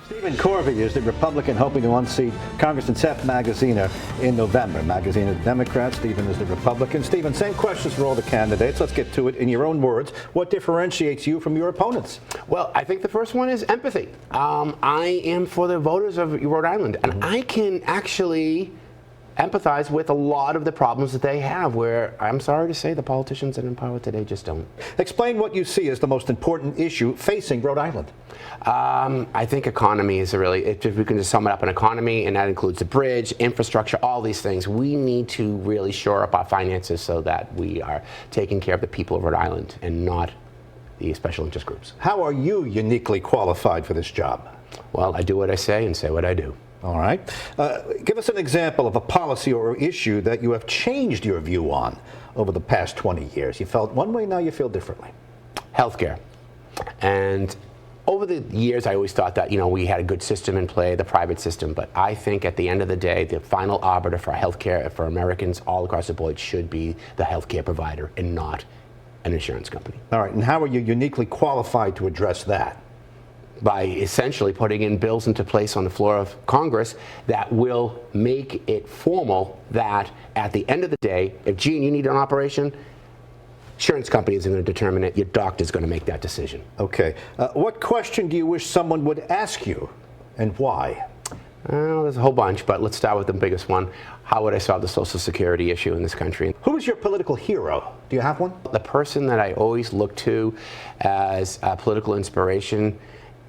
Steven Corvi is the Republican hoping to unseat Congressman Seth Magaziner in November. Magaziner is the Democrat, Steven is the Republican. Steven, same questions for all the candidates. Let's get to it in your own words. What differentiates you from your opponents? Well, I think the first one is empathy. I am for the voters of Rhode Island, and I can actually empathize with a lot of the problems that they have, where I'm sorry to say the politicians that are in power today just don't. Explain what you see as the most important issue facing Rhode Island. I think economy is if we can just sum it up, an economy, and that includes the bridge, infrastructure, all these things. We need to really shore up our finances so that we are taking care of the people of Rhode Island and not the special interest groups. How are you uniquely qualified for this job? Well, I do what I say and say what I do. All right. Give us an example of a policy or issue that you have changed your view on over the past 20 years. You felt one way, now you feel differently. Healthcare. And over the years, I always thought that, we had a good system in play, the private system. But I think at the end of the day, the final arbiter for healthcare for Americans all across the board should be the healthcare provider and not an insurance company. All right. And how are you uniquely qualified to address that? By essentially putting in bills into place on the floor of Congress that will make it formal that at the end of the day, if Gene, you need an operation, insurance company isn't going to determine it. Your doctor's going to make that decision. Okay. What question do you wish someone would ask you, and why? Well, there's a whole bunch, but let's start with the biggest one. How would I solve the Social Security issue in this country? Who is your political hero? Do you have one? The person that I always look to as a political inspiration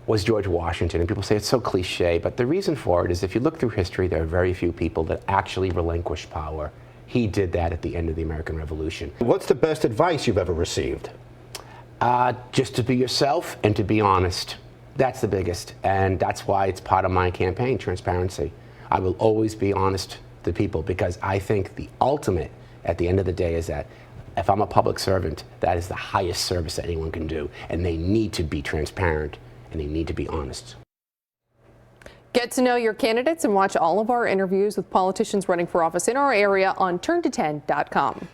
was George Washington. And people say it's so cliche, but the reason for it is if you look through history, there are very few people that actually relinquish power. He did that at the end of the American Revolution. What's the best advice you've ever received? Just to be yourself and to be honest. That's the biggest. And that's why it's part of my campaign, transparency. I will always be honest to people because I think the ultimate at the end of the day is that if I'm a public servant, that is the highest service that anyone can do. And they need to be transparent and they need to be honest. Get to know your candidates and watch all of our interviews with politicians running for office in our area on turnto10.com.